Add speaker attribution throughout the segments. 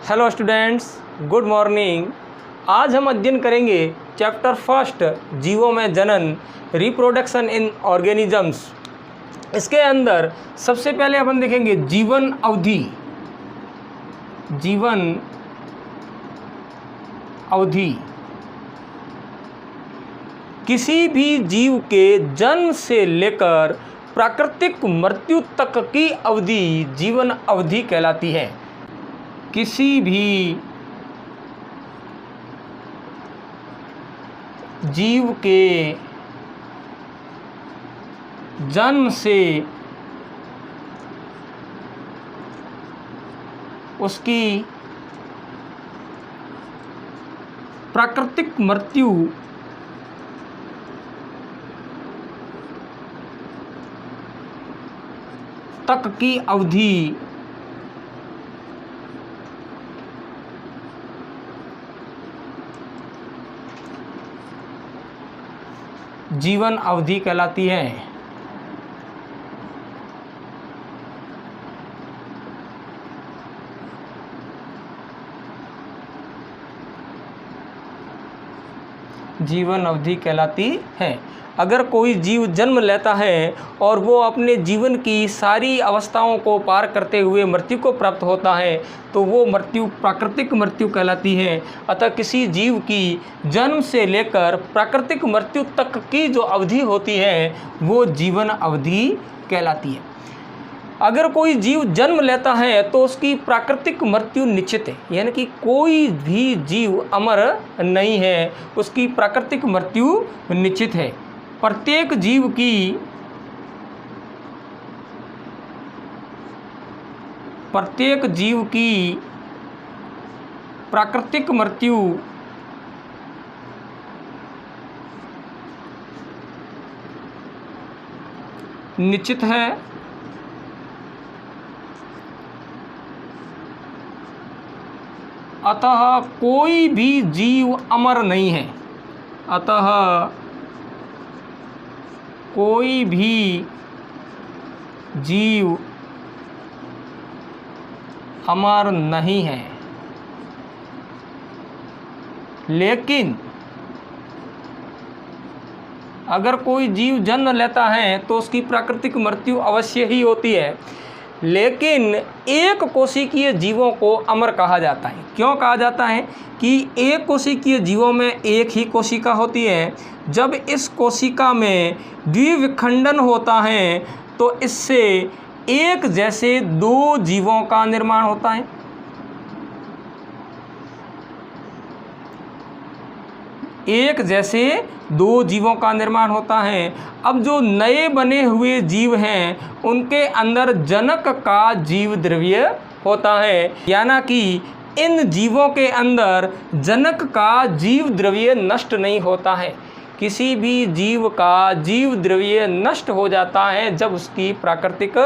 Speaker 1: Hello students, good morning. आज हम अध्ययन करेंगे चैप्टर फर्स्ट, जीवों में जनन, रिप्रोडक्शन इन ऑर्गेनिजम्स। इसके अंदर सबसे पहले अपन देखेंगे जीवन अवधि। जीवन अवधि किसी भी जीव के जन्म से लेकर प्राकृतिक मृत्यु तक की अवधि जीवन अवधि कहलाती है। किसी भी जीव के जन्म से उसकी प्राकृतिक मृत्यु तक की अवधि जीवन अवधि कहलाती है। जीवन अवधि कहलाती है। अगर कोई जीव जन्म लेता है और वो अपने जीवन की सारी अवस्थाओं को पार करते हुए मृत्यु को प्राप्त होता है तो वो मृत्यु प्राकृतिक मृत्यु कहलाती है। अतः किसी जीव की जन्म से लेकर प्राकृतिक मृत्यु तक की जो अवधि होती है वो जीवन अवधि कहलाती है। अगर कोई जीव जन्म लेता है तो उसकी प्राकृतिक मृत्यु निश्चित है, यानी कि कोई भी जीव अमर नहीं है, उसकी प्राकृतिक मृत्यु निश्चित है। प्रत्येक जीव की प्राकृतिक मृत्यु निश्चित है। अतः कोई भी जीव अमर नहीं है। अतः कोई भी जीव अमर नहीं है। लेकिन अगर कोई जीव जन्म लेता है तो उसकी प्राकृतिक मृत्यु अवश्य ही होती है। लेकिन एक कोशिकीय जीवों को अमर कहा जाता है। क्यों कहा जाता है कि एक कोशिकीय जीवों में एक ही कोशिका होती है। जब इस कोशिका में द्विविखंडन होता है तो इससे एक जैसे दो जीवों का निर्माण होता है। एक जैसे दो जीवों का निर्माण होता है। अब जो नए बने हुए जीव हैं उनके अंदर जनक का जीव द्रव्य होता है, यानी कि इन जीवों के अंदर जनक का जीव द्रव्य नष्ट नहीं होता है। किसी भी जीव का जीव द्रव्य नष्ट हो जाता है जब उसकी प्राकृतिक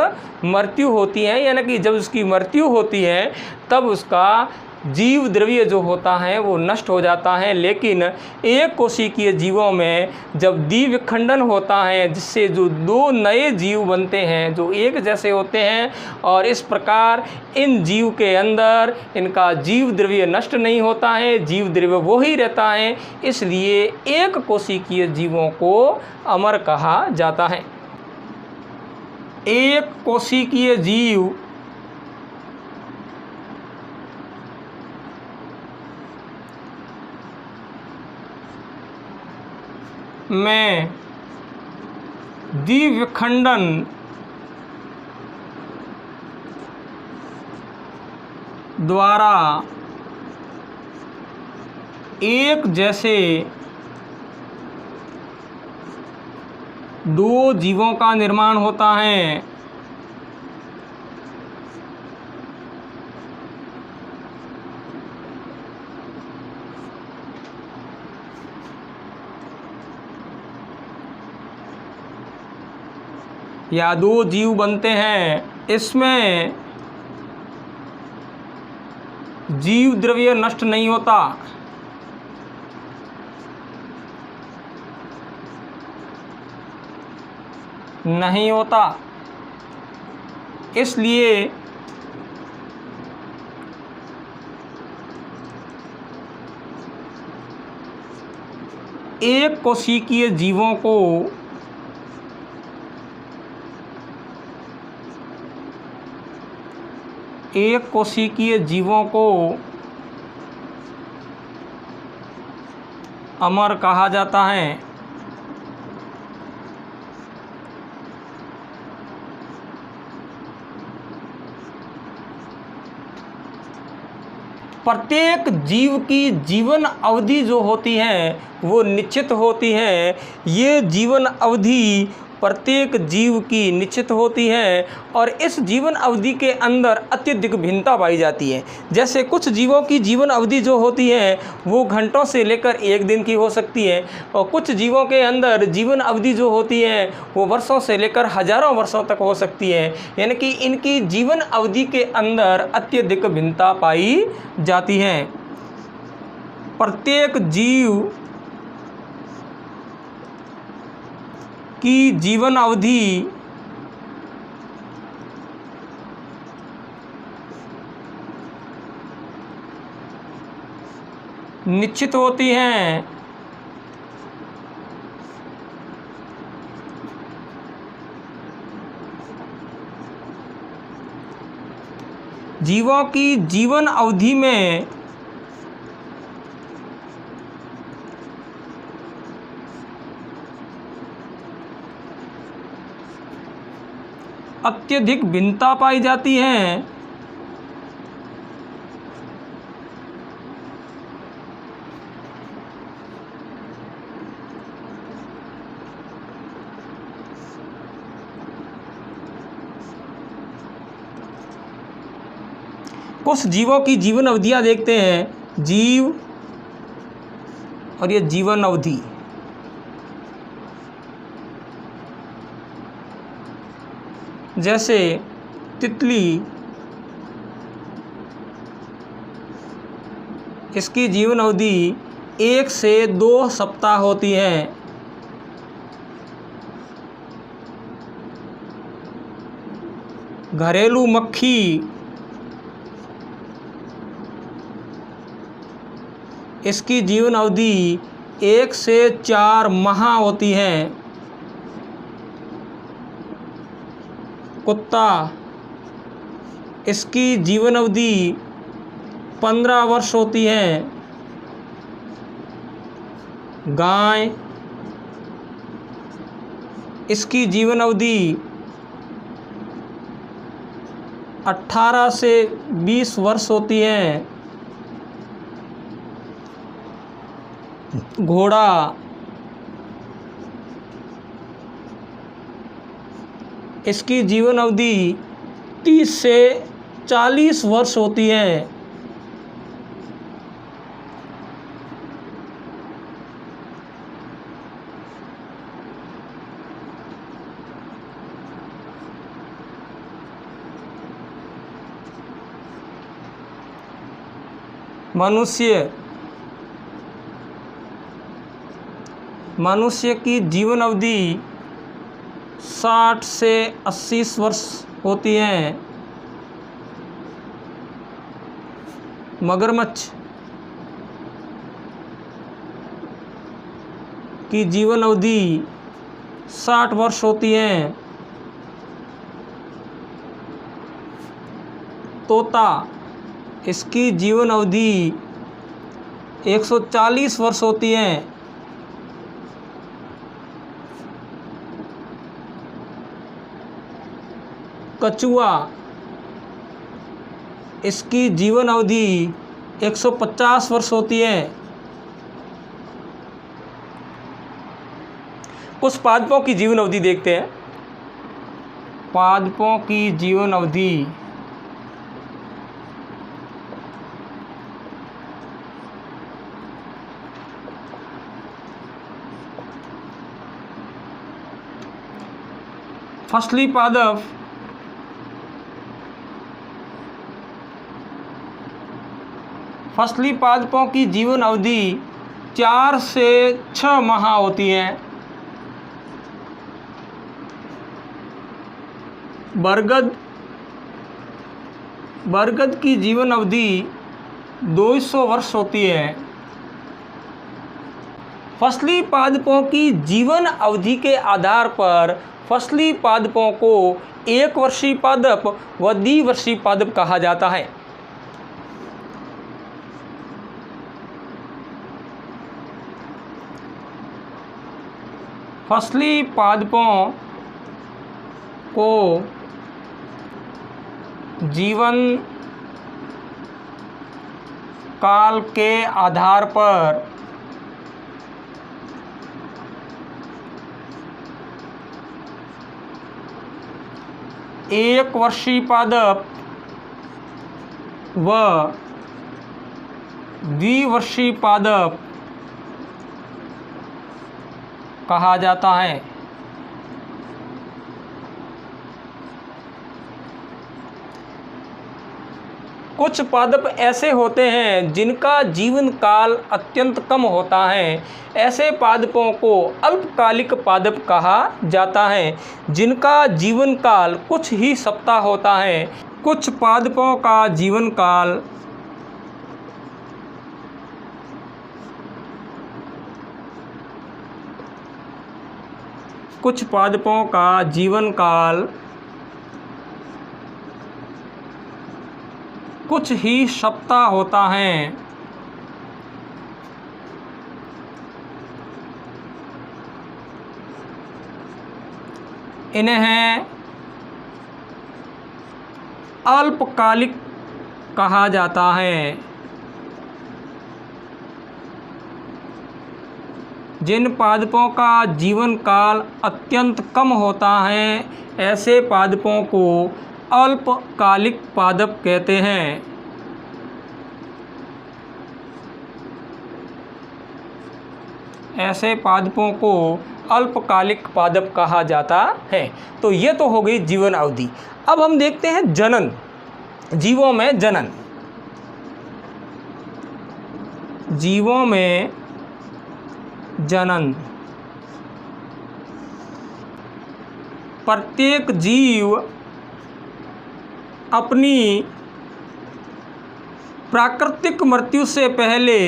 Speaker 1: मृत्यु होती है, यानी कि जब उसकी मृत्यु होती है तब उसका जीव द्रव्य जो होता है वो नष्ट हो जाता है। लेकिन एक कोशिकीय जीवों में जब द्विविखंडन होता है जिससे जो दो नए जीव बनते हैं जो एक जैसे होते हैं, और इस प्रकार इन जीव के अंदर इनका जीव द्रव्य नष्ट नहीं होता है, जीव द्रव्य वो ही रहता है। इसलिए एक कोशिकीय जीवों को अमर कहा जाता है। एक कोशिकीय जीव में द्विविखंडन द्वारा एक जैसे दो जीवों का निर्माण होता है। या दो जीव बनते हैं, इसमें जीव द्रव्य नष्ट नहीं होता। नहीं होता। इसलिए एक कोशिकीय जीवों को अमर कहा जाता है। प्रत्येक जीव की जीवन अवधि जो होती है वो निश्चित होती है। ये जीवन अवधि प्रत्येक जीव की निश्चित होती है और इस जीवन अवधि के अंदर अत्यधिक भिन्नता पाई जाती है। जैसे कुछ जीवों की जीवन अवधि जो होती है वो घंटों से लेकर एक दिन की हो सकती है और कुछ जीवों के अंदर जीवन अवधि जो होती है वो वर्षों से लेकर हजारों वर्षों तक हो सकती है। यानी कि इनकी जीवन अवधि के अंदर अत्यधिक भिन्नता पाई जाती है। प्रत्येक जीव की जीवन अवधि निश्चित होती है। जीवों की जीवन अवधि में अत्यधिक भिन्नता पाई जाती है। कुछ जीवों की जीवन अवधियां देखते हैं। जीव और ये जीवन अवधि जैसे तितली, इसकी जीवन अवधि 1 से 2 सप्ताह होती है। घरेलू मक्खी, इसकी जीवन अवधि 1 से 4 माह होती है। कुत्ता, इसकी जीवन अवधि 15 वर्ष होती है। गाय, इसकी जीवन अवधि 18 से 20 वर्ष होती है। घोड़ा, इसकी जीवन अवधि 30 से 40 वर्ष होती है। मनुष्य की जीवन अवधि 60 से 80 वर्ष होती है। मगरमच्छ की जीवन अवधि 60 वर्ष होती है। तोता, इसकी जीवन अवधि 140 वर्ष होती है। कछुआ, इसकी जीवन अवधि 150 वर्ष होती है। कुछ पादपों की जीवन अवधि देखते हैं। पादपों की जीवन अवधि फसली पादप फसली पादपों की जीवन अवधि 4 से 6 माह होती है। बरगद की जीवन अवधि 200 वर्ष होती है। फसली पादपों की जीवन अवधि के आधार पर फसली पादपों को एक वर्षीय पादप व द्विवर्षीय पादप कहा जाता है। फसली पादपों को जीवन काल के आधार पर एक वर्षीय पादप व द्विवर्षीय पादप कहा जाता है। कुछ पादप ऐसे होते हैं जिनका जीवन काल अत्यंत कम होता है। ऐसे पादपों को अल्पकालिक पादप कहा जाता है, जिनका जीवन काल कुछ ही सप्ताह होता है। कुछ पादपों का जीवन काल कुछ ही सप्ताह होता है। इन्हें अल्पकालिक कहा जाता है। जिन पादपों का जीवन काल अत्यंत कम होता है, ऐसे पादपों को अल्पकालिक पादप कहते हैं। ऐसे पादपों को अल्पकालिक पादप कहा जाता है। तो ये तो हो गई जीवन अवधि। अब हम देखते हैं जनन, जीवों में जनन। जीवों में जनन, प्रत्येक जीव अपनी प्राकृतिक मृत्यु से पहले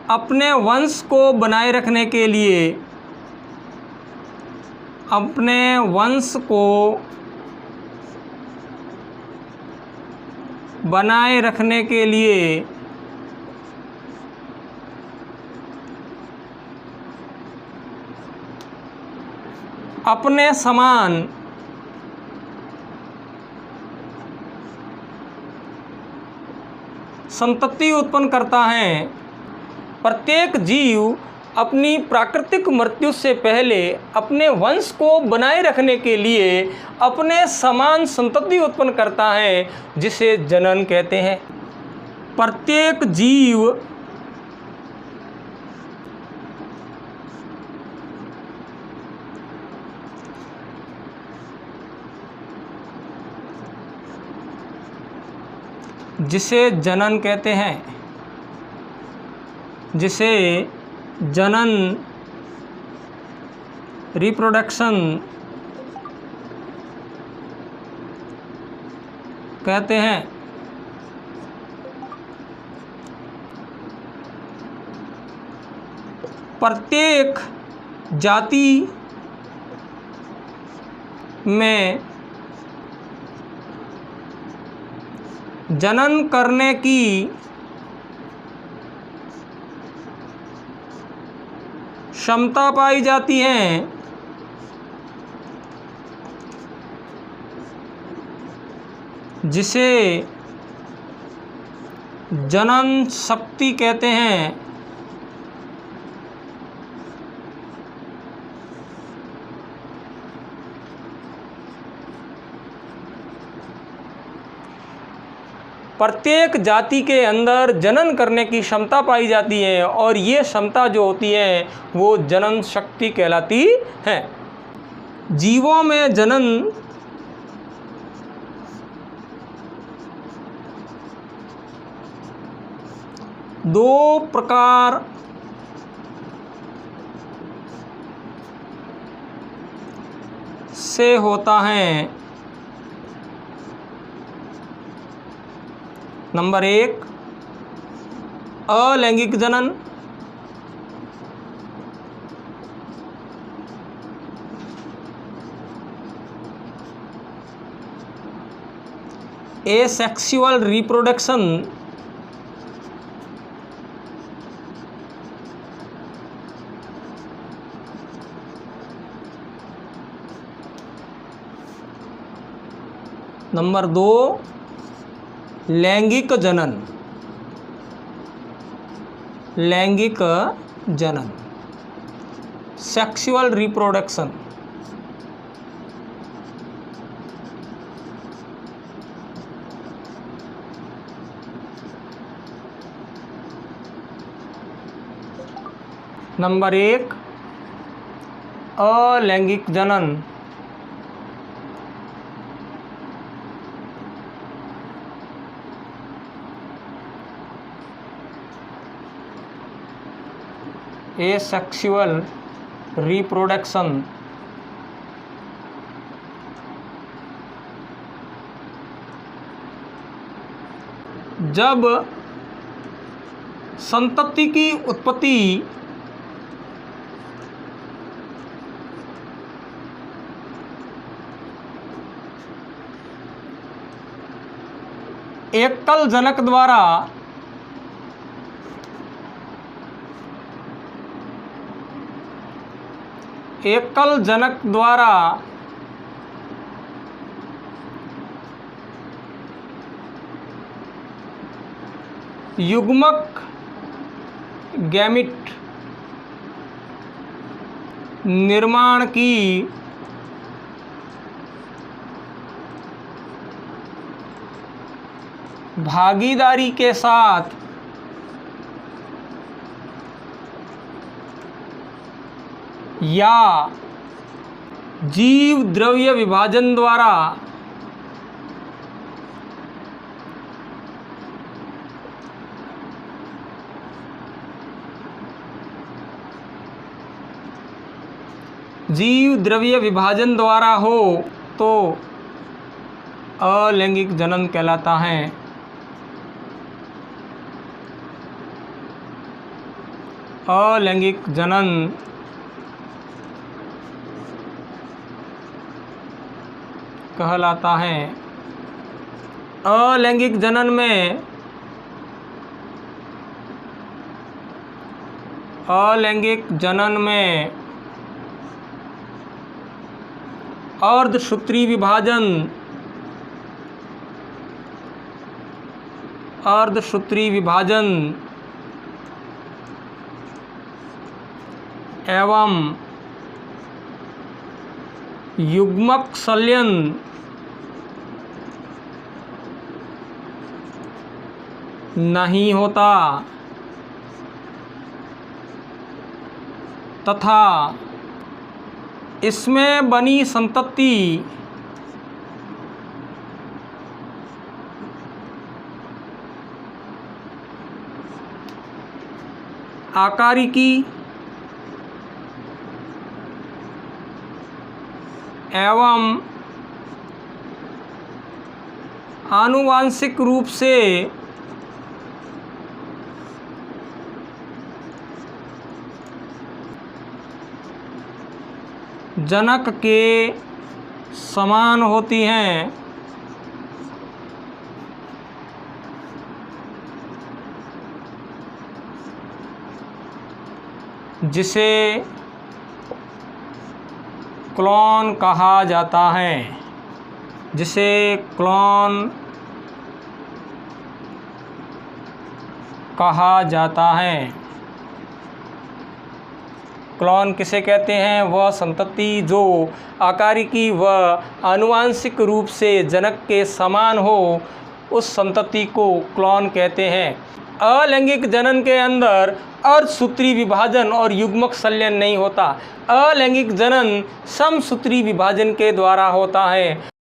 Speaker 1: अपने वंश को बनाए रखने के लिए अपने समान संतति उत्पन्न करता है। प्रत्येक जीव अपनी प्राकृतिक मृत्यु से पहले अपने वंश को बनाए रखने के लिए अपने समान संतति उत्पन्न करता है, जिसे जनन कहते हैं। प्रत्येक जीव जिसे जनन कहते हैं, जिसे जनन रिप्रोडक्शन कहते हैं। प्रत्येक जाति में जनन करने की क्षमता पाई जाती है, जिसे जनन शक्ति कहते हैं। प्रत्येक जाति के अंदर जनन करने की क्षमता पाई जाती है, और ये क्षमता जो होती है वो जनन शक्ति कहलाती है। जीवों में जनन दो प्रकार से होता है। नंबर 1 अलैंगिक जनन, एसेक्सुअल रिप्रोडक्शन, नंबर 2 लैंगिक जनन, लैंगिक जनन, सेक्सुअल रिप्रोडक्शन। नंबर 1 अलैंगिक जनन, एसेक्सुअल रिप्रोडक्शन। जब संतति की उत्पत्ति एकल जनक द्वारा युग्मक गैमिट निर्माण की भागीदारी के साथ या जीव द्रव्य विभाजन द्वारा हो तो अलैंगिक जनन कहलाता है। अलैंगिक जनन कहलाता है। अलैंगिक जनन में अर्धसूत्री विभाजन एवं युग्मक संलयन नहीं होता तथा इसमें बनी संतति आकारिकी एवं आनुवांशिक रूप से जनक के समान होती हैं, जिसे क्लोन कहा जाता है। क्लोन किसे कहते हैं? वह संतति जो आकारिकी व आनुवांशिक रूप से जनक के समान हो, उस संतति को क्लोन कहते हैं। अलैंगिक जनन के अंदर अर्धसूत्री विभाजन और युग्मक संलयन नहीं होता। अलैंगिक जनन समसूत्री विभाजन के द्वारा होता है।